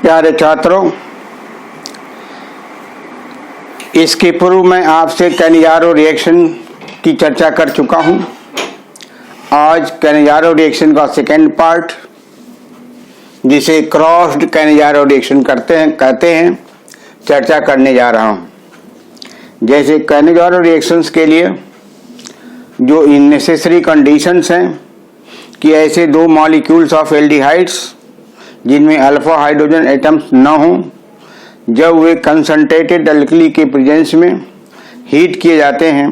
प्यारे छात्रों, इसके पूर्व मैं आपसे कैनिजारो रिएक्शन की चर्चा कर चुका हूं। आज कैनिजारो रिएक्शन का सेकेंड पार्ट, जिसे क्रॉस्ड कैनिजारो रिएक्शन कहते हैं, चर्चा करने जा रहा हूं। जैसे कैनिजारो रिएक्शंस के लिए जो नेसेसरी कंडीशंस हैं कि ऐसे दो मॉलिक्यूल्स ऑफ एल्डिहाइड्स जिनमें अल्फा हाइड्रोजन एटम्स न हों, जब वे कंसंट्रेटेड अल्कली के प्रेजेंस में हीट किए जाते हैं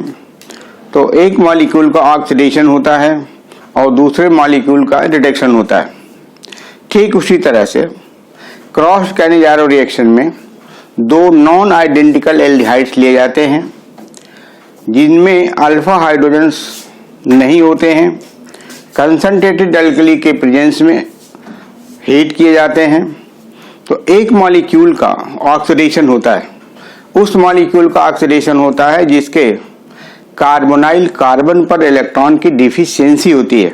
तो एक मॉलिक्यूल का ऑक्सीडेशन होता है और दूसरे मॉलिक्यूल का रिडक्शन होता है। ठीक उसी तरह से क्रॉस कैनिजारो रिएक्शन में दो नॉन आइडेंटिकल एल्डिहाइड्स लिए जाते हैं जिनमें अल्फा हाइड्रोजन्स नहीं होते हैं, कंसंट्रेटेड अल्कली के प्रेजेंस में हीट किए जाते हैं तो एक मॉलिक्यूल का ऑक्सीडेशन होता है। उस मॉलिक्यूल का ऑक्सीडेशन होता है जिसके कार्बोनाइल कार्बन पर इलेक्ट्रॉन की डिफिशियंसी होती है,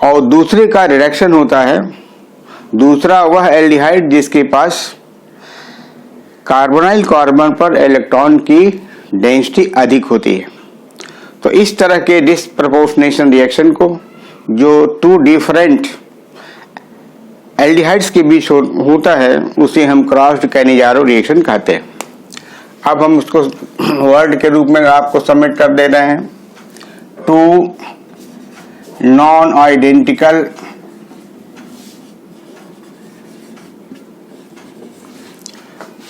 और दूसरे का रिडक्शन होता है। दूसरा वह एल्डिहाइड जिसके पास कार्बोनाइल कार्बन पर इलेक्ट्रॉन की डेंसिटी अधिक होती है। तो इस तरह के डिस्प्रपोर्शनेशन रिएक्शन को जो टू डिफरेंट एल्डिहाइड्स के बीच होता है उसे हम क्रॉस्ड कैनिजारो रिएक्शन कहते हैं। अब हम उसको वर्ड के रूप में आपको सबमिट कर दे रहे हैं। Two non identical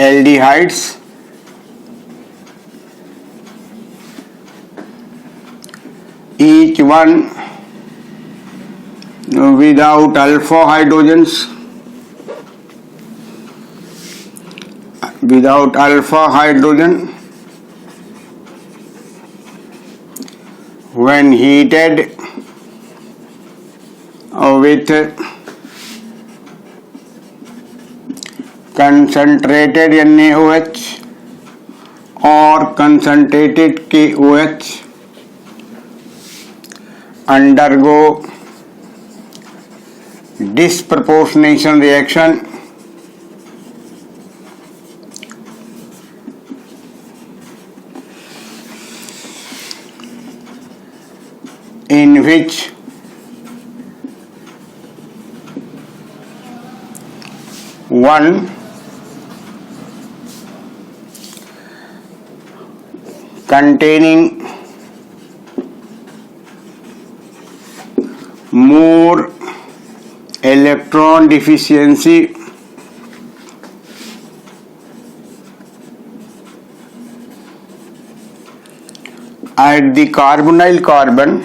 aldehydes each one without alpha hydrogens, when heated with concentrated NaOH or concentrated KOH undergo disproportionation reaction in which one containing more electron deficiency at the carbonyl carbon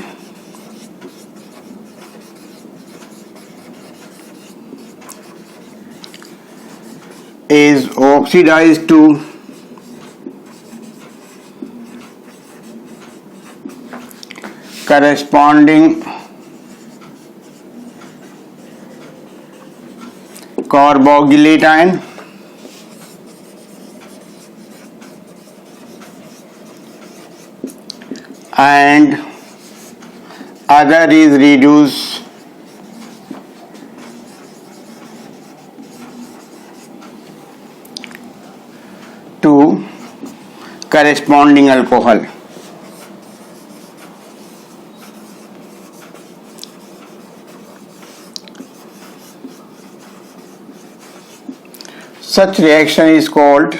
is oxidized to corresponding carboxylate ion and other is reduced to corresponding alcohol. Such reaction is called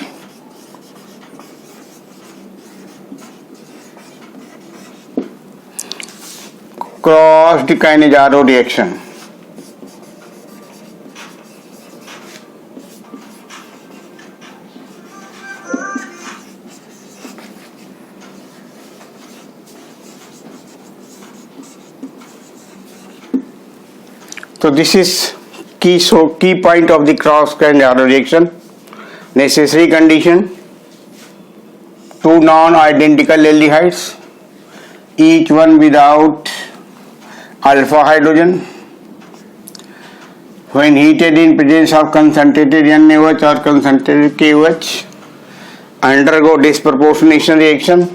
crossed Cannizzaro reaction. So this is key point of the cross Cannizzaro reaction. Necessary condition: two non-identical aldehydes, each one without alpha hydrogen, when heated in presence of concentrated NaOH or concentrated KOH, undergo disproportionation reaction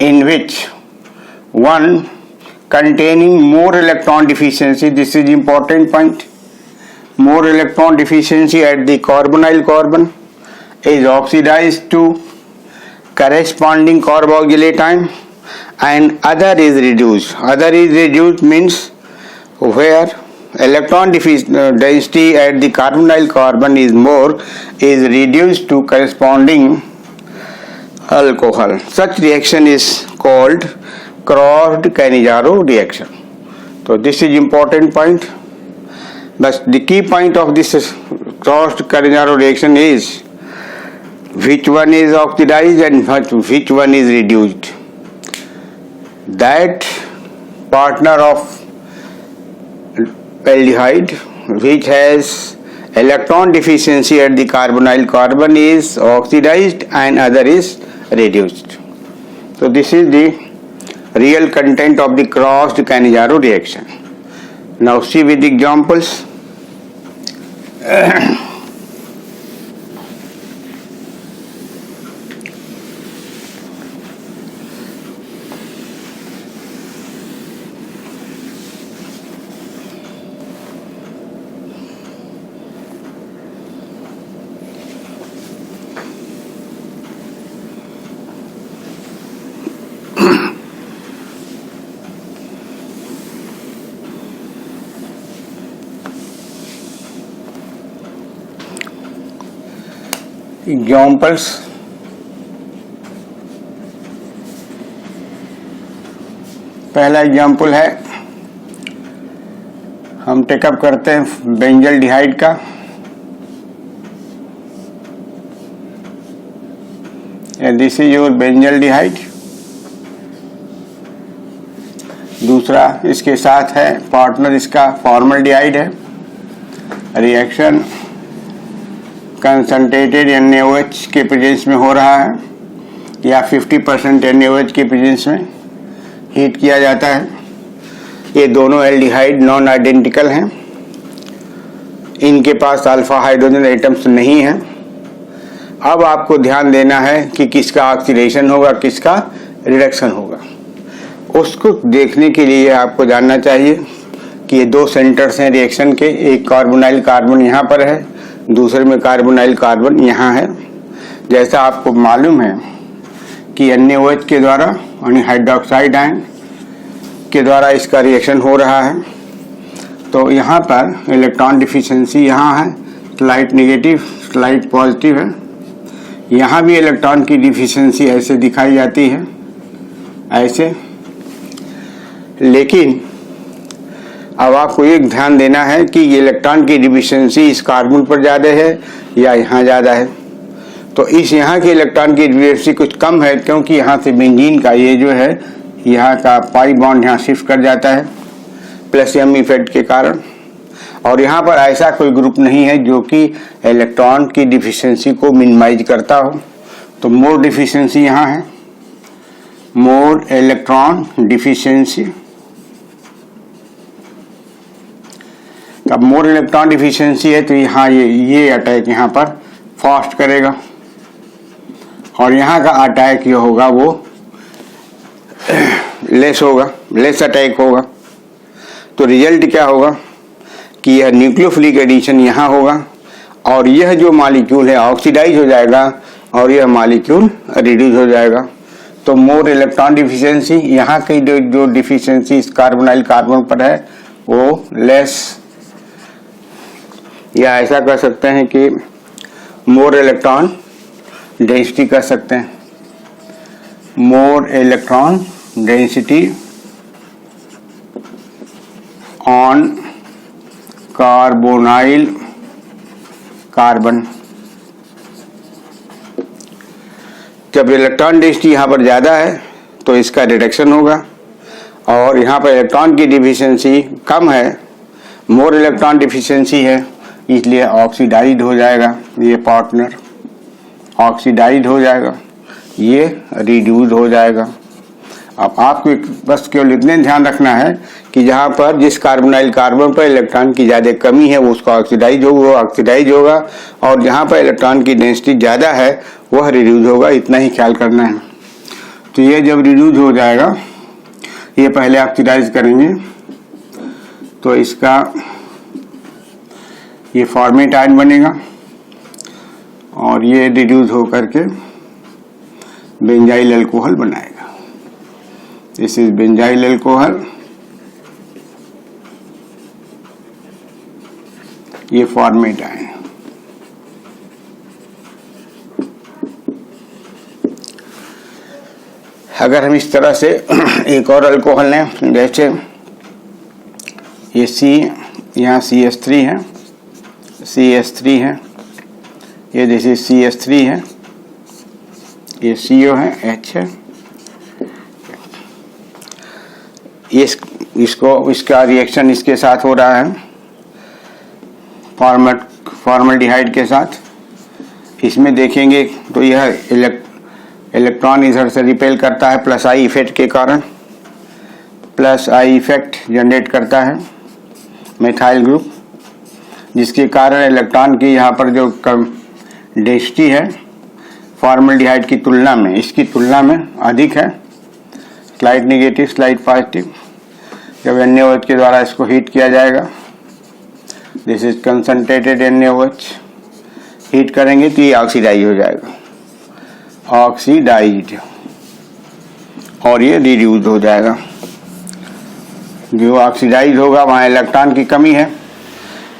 in which one containing more electron deficiency, this is important point, more electron deficiency at the carbonyl carbon is oxidized to corresponding carboxylate ion, and other is reduced. Other is reduced means where electron density at the carbonyl carbon is more, is reduced to corresponding alcohol. Such reaction is called crossed Cannizzaro reaction. So this is important point. But the key point of this crossed Cannizzaro reaction is which one is oxidized and which one is reduced. That partner of aldehyde which has electron deficiency at the carbonyl carbon is oxidized and other is reduced. So this is the real content of the crossed Cannizzaro reaction. Now see with the examples. Examples पहला example है, हम take up करते हैं benzaldehyde का। This is your benzaldehyde. दूसरा इसके साथ है पार्टनर, इसका फॉर्मल्डिहाइड है। रिएक्शन कंसंट्रेटेड NaOH के प्रेजेंस में हो रहा है या 50% NaOH के प्रेजेंस में हीट किया जाता है। ये दोनों एल्डिहाइड नॉन आइडेंटिकल हैं, इनके पास अल्फा हाइड्रोजन एटम्स नहीं हैं। अब आपको ध्यान देना है कि किसका ऑक्सीडेशन होगा, किसका रिडक्शन होगा। उसको देखने के लिए आपको जानना चाहिए कि ये दो सेंटर्स हैं रिएक्शन के, एक कार्बोनाइल कार्बन यहाँ पर है, दूसरे में कार्बोनाइल कार्बन यहाँ है। जैसा आपको मालूम है कि NaOH के द्वारा यानी हाइड्रोक्साइड आयन के द्वारा इसका रिएक्शन हो रहा है। तो यहाँ पर इलेक्ट्रॉन डिफिशिएंसी यहाँ है, स्लाइट नेगेटिव स्लाइट पॉजिटिव है। यहाँ भी इलेक्ट्रॉन की डिफिशिएंसी ऐसे दिखाई जाती है, ऐसे। लेकिन अब आपको एक ध्यान देना है कि ये इलेक्ट्रॉन की डिफिशिएंसी इस कार्बन पर ज़्यादा है या यहाँ ज़्यादा है। तो इस यहाँ के इलेक्ट्रॉन की डिफिशिएंसी कुछ कम है, क्योंकि यहाँ से बेंजीन का ये जो है यहाँ का पाई बॉन्ड यहाँ शिफ्ट कर जाता है प्लस M इफेक्ट के कारण। और यहाँ पर ऐसा कोई ग्रुप नहीं है जो कि इलेक्ट्रॉन की डिफिशिएंसी को मिनिमाइज करता हो। तो मोर डिफिशिएंसी यहाँ है, मोर इलेक्ट्रॉन डिफिशिएंसी। अब मोर इलेक्ट्रॉन डिफिशिएंसी है तो यहाँ ये अटैक यहाँ पर फास्ट करेगा और यहाँ का अटैक ये होगा वो लेस होगा, लेस अटैक होगा। तो रिजल्ट क्या होगा कि यह न्यूक्लियोफिलिक एडिशन यहाँ होगा और यह जो मॉलिक्यूल है ऑक्सीडाइज हो जाएगा और यह मॉलिक्यूल रिड्यूस हो जाएगा। तो मोर इलेक्ट्रॉन डिफिशिएंसी, यहाँ की जो डिफिशिएंसी इस कार्बोनाइल कार्बन पर है वो लेस, या ऐसा कर सकते हैं कि मोर इलेक्ट्रॉन डेंसिटी कर सकते हैं, more electron density on carbonyl carbon. जब इलेक्ट्रॉन डेंसिटी यहाँ पर ज़्यादा है तो इसका रिडक्शन होगा और यहाँ पर इलेक्ट्रॉन की डिफिशिएंसी कम है, मोर इलेक्ट्रॉन डिफिशिएंसी है, इसलिए ऑक्सीडाइज हो जाएगा। ये पार्टनर ऑक्सीडाइज हो जाएगा, ये रिड्यूस हो जाएगा। अब आपको बस केवल इतने ध्यान रखना है कि जहाँ पर जिस कार्बोनाइल कार्बन पर इलेक्ट्रॉन की ज़्यादा कमी है वो उसका ऑक्सीडाइज होगा और जहाँ पर इलेक्ट्रॉन की डेंसिटी ज़्यादा है वह रिड्यूस होगा। इतना ही ख्याल करना है। तो ये जब रिड्यूस हो जाएगा, ये पहले ऑक्सीडाइज करेंगे तो इसका ये फॉर्मेट आयन बनेगा और ये रिड्यूस होकर के बेंजाइल अल्कोहल बनाएगा। दिस इज बेंजाइल अल्कोहल, ये फॉर्मेट आयन। अगर हम इस तरह से एक और अल्कोहल लें, जैसे ये C, यहाँ CH3 है, CH3 है, ये जैसे CH3 है, ये CO है, H है, इसका रिएक्शन इसके साथ हो रहा है फॉर्मल्डिहाइड के साथ। इसमें देखेंगे तो यह इलेक्ट्रॉन इधर से रिपेल करता है प्लस आई इफेक्ट के कारण, प्लस आई इफेक्ट जनरेट करता है मिथाइल ग्रुप, जिसके कारण इलेक्ट्रॉन की यहाँ पर जो डेंसिटी है फॉर्मल्डिहाइड की तुलना में, इसकी तुलना में अधिक है। Slide negative, slide positive. जब NaOH के द्वारा इसको हीट किया जाएगा, this is concentrated NaOH, heat करेंगे तो ये ऑक्सीडाइज हो जाएगा, ऑक्सीडाइज, और ये रिड्यूस हो जाएगा। जो ऑक्सीडाइज होगा वहाँ इलेक्ट्रॉन की कमी है,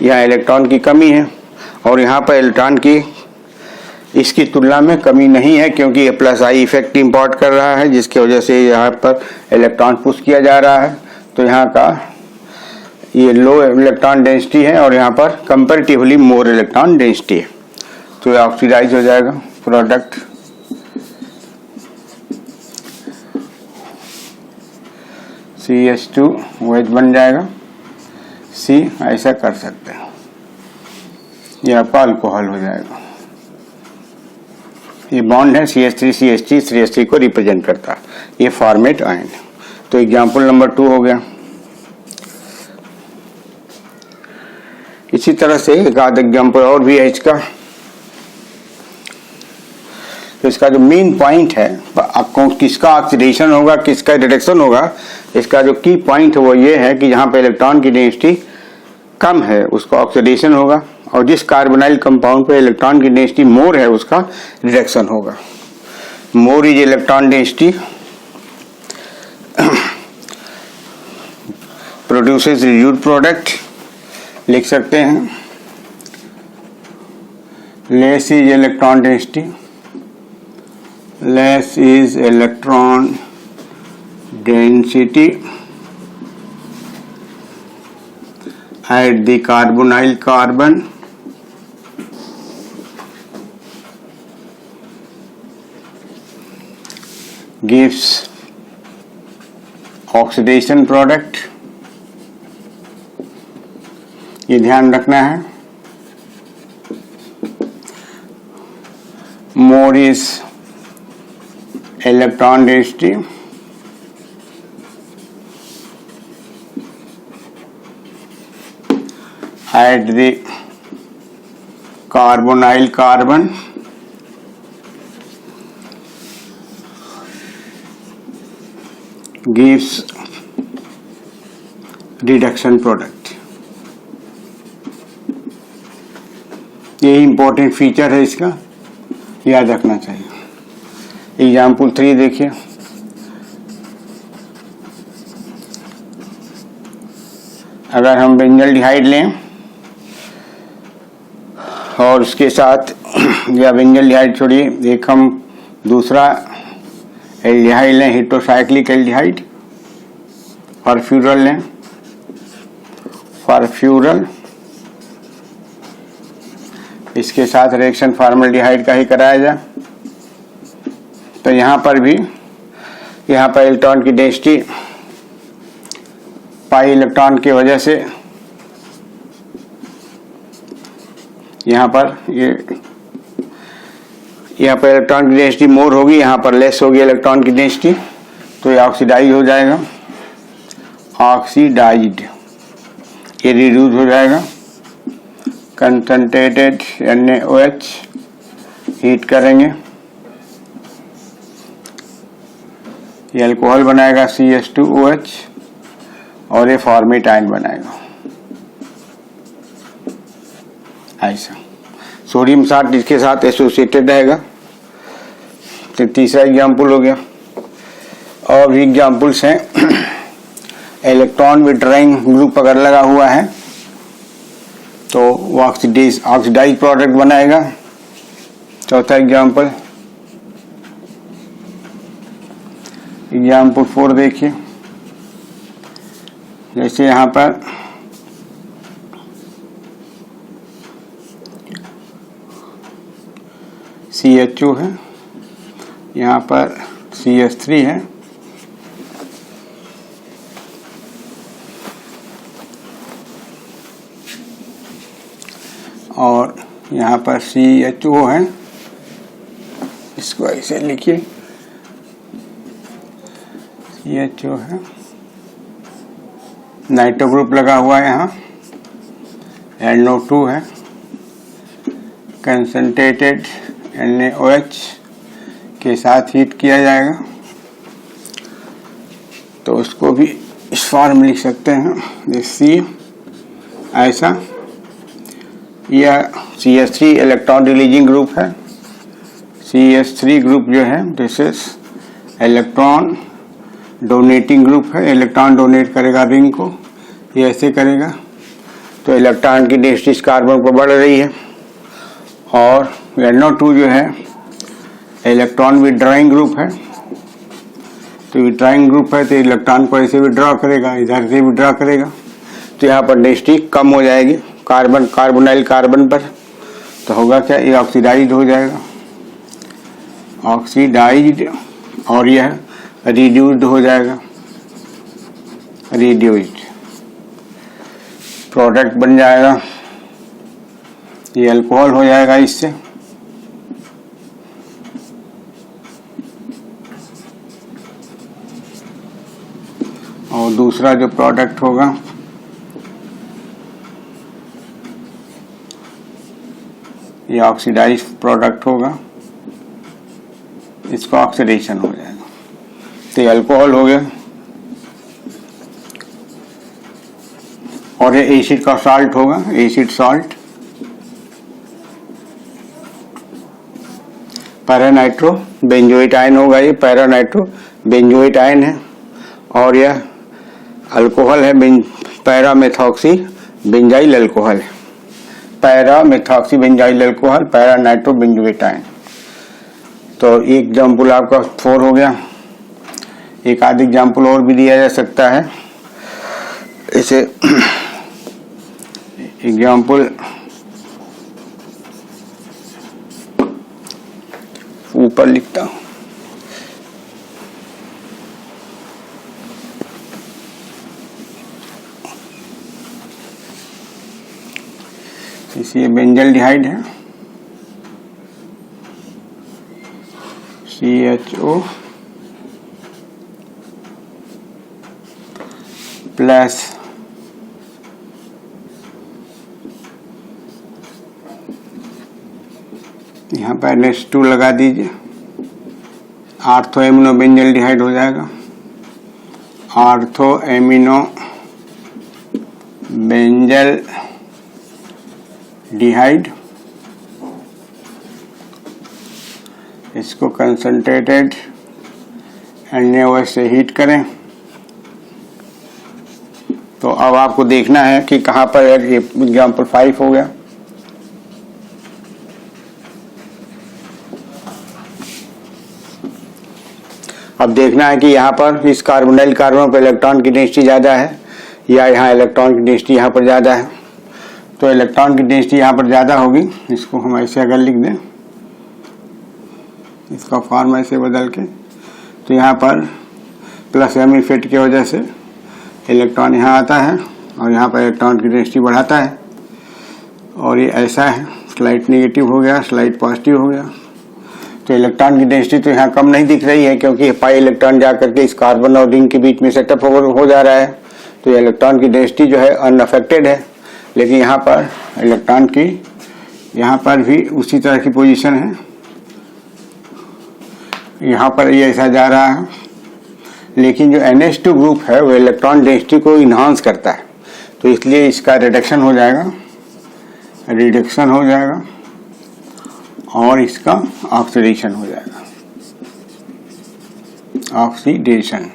यहाँ इलेक्ट्रॉन की कमी है, और यहाँ पर इलेक्ट्रॉन की इसकी तुलना में कमी नहीं है, क्योंकि ये प्लस आई इफेक्ट इंपोर्ट कर रहा है, जिसकी वजह से यहाँ पर इलेक्ट्रॉन पुश किया जा रहा है। तो यहाँ का ये लो इलेक्ट्रॉन डेंसिटी है और यहाँ पर कंपैरेटिवली मोर इलेक्ट्रॉन डेंसिटी है, तो ये ऑक्सीडाइज हो जाएगा। प्रोडक्ट CH2OH बन जाएगा, C ऐसा कर सकते हैं, यह आपका अल्कोहल हो जाएगा। ये बॉन्ड है CH3 CH3 CH3 को रिप्रेजेंट करता है, ये फॉर्मेट आयन। तो एग्जाम्पल नंबर 2 हो गया। इसी तरह से एक आध एग्जाम्पल और भी है इसका। तो इसका जो मेन पॉइंट है, आपको किसका ऑक्सीडेशन होगा, किसका रिडक्शन होगा, इसका जो की पॉइंट है वो ये है कि जहाँ पे इलेक्ट्रॉन की डेंसिटी कम है उसका ऑक्सीडेशन होगा, और जिस कार्बोनाइल कंपाउंड पे इलेक्ट्रॉन की डेंसिटी मोर है उसका रिडक्शन होगा। More is electron density produces reduced product, लिख सकते हैं। Less is electron density, less is electron density at the carbonyl carbon gives oxidation product। ये ध्यान रखना है। more is electron density at the carbonyl carbon gives reduction product। ये important feature है, इसका याद रखना चाहिए। एग्जाम्पल 3 देखिए। अगर हम बेंजल्डिहाइड लें और उसके साथ या बेंजल्डिहाइड छोड़िए, एक हम दूसरा एल्डिहाइड लें, हेटेरोसाइक्लिक एल्डिहाइड, फॉर्फ्यूरल लें, फॉर्फ्यूरल, इसके साथ रिएक्शन फॉर्मल्डिहाइड का ही कराया जाए। तो यहाँ पर भी, यहाँ पर इलेक्ट्रॉन की डेंसिटी पाई इलेक्ट्रॉन की वजह से यहाँ पर यहाँ पर इलेक्ट्रॉन की डेंसिटी मोर होगी, यहाँ पर लेस होगी इलेक्ट्रॉन की डेंसिटी, तो ये ऑक्सीडाइज हो जाएगा, ऑक्सीडाइज्ड, ये रिड्यूस हो जाएगा। कंसंट्रेटेड NaOH हीट करेंगे, ये अल्कोहल बनाएगा CH2OH और ये फॉर्मेट आयन बनाएगा। ऐसा सोडियम साल्ट इसके साथ एसोसिएटेड रहेगा। तो तीसरा एग्जाम्पल हो गया। और भी एग्जाम्पल्स हैं, इलेक्ट्रॉन विड्रॉइंग ग्रुप अगर लगा हुआ है तो वो ऑक्सीडाइज प्रोडक्ट बनाएगा। चौथा एग्जाम्पल, एग्जाम्पल 4 देखिए। जैसे यहाँ पर CHO है, यहाँ पर CH3 है, और यहाँ पर CHO है। इसको ऐसे लिखिए, CHO है, नाइट्रो ग्रुप लगा हुआ है, यहाँ NO2 है, कंसंट्रेटेड NaOH के साथ हीट किया जाएगा। तो उसको भी इस फॉर्म लिख सकते हैं, C ऐसा। यह CH3 इलेक्ट्रॉन रिलीजिंग ग्रुप है। CH3 ग्रुप जो है this is electron donating group है, इलेक्ट्रॉन डोनेट करेगा रिंग को, ये ऐसे करेगा। तो इलेक्ट्रॉन की डेंसिटी इस कार्बन पर बढ़ रही है। और NO2 जो है इलेक्ट्रॉन विड्रॉइंग ग्रुप है। तो विड्रॉइंग ग्रुप है तो इलेक्ट्रॉन को ऐसे विड्रॉ करेगा, इधर से विड्रॉ करेगा, तो यहाँ पर डेंसिटी कम हो जाएगी कार्बोनाइल कार्बन पर। तो होगा क्या, ये ऑक्सीडाइज्ड हो जाएगा, ऑक्सीडाइज्ड, और यह रिड्यूस्ड हो जाएगा, रिड्यूस्ड प्रोडक्ट बन जाएगा। ये अल्कोहल हो जाएगा इससे। और दूसरा जो प्रोडक्ट होगा ये ऑक्सीडाइज प्रोडक्ट होगा, इसका ऑक्सीडेशन हो जाएगा। तो ये अल्कोहल हो गया। और ये एसिड का सॉल्ट होगा, acid salt, paranitro benzoate ion होगा। ये पैरानाइट्रो बेंजोइट आयन है। और यह अल्कोहल है, पैरामेथॉक्सी बेंजाइल अल्कोहल है, paramethoxy benzyl alcohol, paranitro benzoate ion. तो एक एग्जाम्पल आपका 4 हो गया। एक आध एग्जाम्पल और भी दिया जा सकता है। इसे एग्जाम्पल ऊपर लिखता हूं। इसे बेंजल डिहाइड है, CHO प्लस यहाँ पर NH2 लगा दीजिए, आर्थो एमिनो बेंजल डिहाइड हो जाएगा, आर्थो एमिनो बेंजल डिहाइड। इसको कंसंट्रेटेड NaOH से हीट करें। तो अब आपको देखना है कि कहाँ पर एग्जाम्पल 5 हो गया। अब देखना है कि यहाँ पर इस कार्बोनाइल कार्बन पर इलेक्ट्रॉन की डेंसिटी ज़्यादा है या यहाँ इलेक्ट्रॉन की डेंसिटी यहाँ पर ज़्यादा है। तो इलेक्ट्रॉन की डेंसिटी यहाँ पर ज़्यादा होगी। इसको हम ऐसे अगर लिख दें, इसका फॉर्म ऐसे बदल के, तो यहाँ पर प्लस एम इफेक्ट की वजह से इलेक्ट्रॉन यहाँ आता है और यहाँ पर इलेक्ट्रॉन की डेंसिटी बढ़ाता है। और ये ऐसा है, स्लाइट नेगेटिव हो गया, स्लाइट पॉजिटिव हो गया। तो इलेक्ट्रॉन की डेंसिटी तो यहाँ कम नहीं दिख रही है, क्योंकि पाई इलेक्ट्रॉन जा करके इस कार्बन और रिंग के बीच में सेटअप हो जा रहा है। तो ये इलेक्ट्रॉन की डेंसिटी जो है अनअफेक्टेड है। लेकिन यहाँ पर इलेक्ट्रॉन की यहाँ पर भी उसी तरह की पोजीशन है, यहाँ पर ये ऐसा जा रहा है। लेकिन जो NH2 ग्रुप है वो इलेक्ट्रॉन डेंसिटी को इन्हांस करता है, तो इसलिए इसका रिडक्शन हो जाएगा, रिडक्शन हो जाएगा और इसका ऑक्सीडेशन हो जाएगा, ऑक्सीडेशन।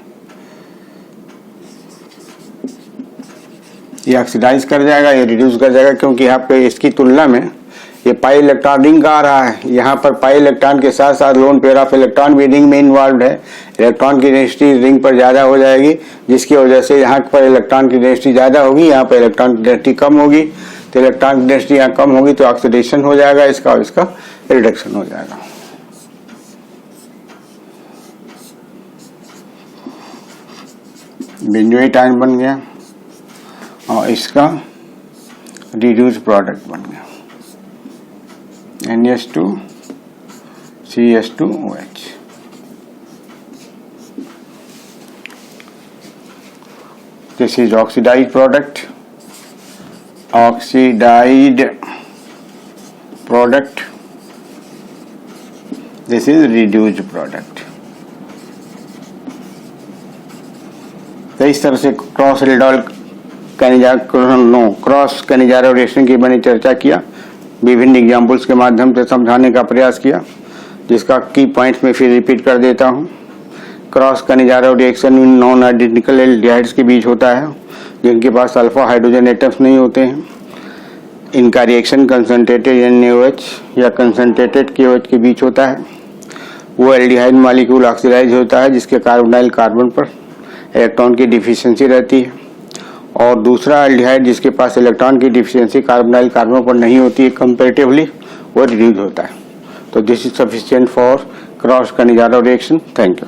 ये ऑक्सीडाइज कर जाएगा, ये रिड्यूस कर जाएगा, क्योंकि यहाँ पे इसकी तुलना में ये पाई इलेक्ट्रॉन रिंग आ रहा है। यहाँ पर पाई इलेक्ट्रॉन के साथ साथ लोन पेयर ऑफ इलेक्ट्रॉन भी रिंग में इन्वॉल्व है। इलेक्ट्रॉन की डेंसिटी रिंग पर ज़्यादा हो जाएगी, जिसकी वजह से यहाँ पर इलेक्ट्रॉन की डेंसिटी ज़्यादा होगी, यहाँ पर इलेक्ट्रॉन की डेंसिटी कम होगी। तो इलेक्ट्रॉन की डेंसिटी यहाँ कम होगी तो ऑक्सीडेशन हो जाएगा इसका, और इसका रिडक्शन हो जाएगा। बेंजोइट आयन बन गया और इसका रिड्यूस प्रोडक्ट बन गया NH2CH2OH। This is oxidized product, this is reduced product। तो इस तरह से क्रॉस कैनिजारो रिएक्शन की मैंने चर्चा किया, विभिन्न एग्जाम्पल्स के माध्यम से समझाने का प्रयास किया, जिसका की पॉइंट्स में फिर रिपीट कर देता हूँ। Cross Cannizzaro reaction in non identical aldehydes के बीच होता है, जिनके पास अल्फा हाइड्रोजन एटम्स नहीं होते हैं। इनका रिएक्शन कंसंट्रेटेड NaOH या कंसंट्रेटेड KOH के बीच होता है। वो एल्डिहाइड मॉलिक्यूल ऑक्सीडाइज होता है, जिसके कार्बोनाइल कार्बन पर इलेक्ट्रॉन की डिफिशियंसी रहती है, और दूसरा एल्डिहाइड जिसके पास इलेक्ट्रॉन की डिफिशियंसी कार्बोनाइल कार्बन पर नहीं होती है कंपैरेटिवली, वो रिड्यूस होता है। तो this is sufficient for cross Cannizzaro reaction. Thank you.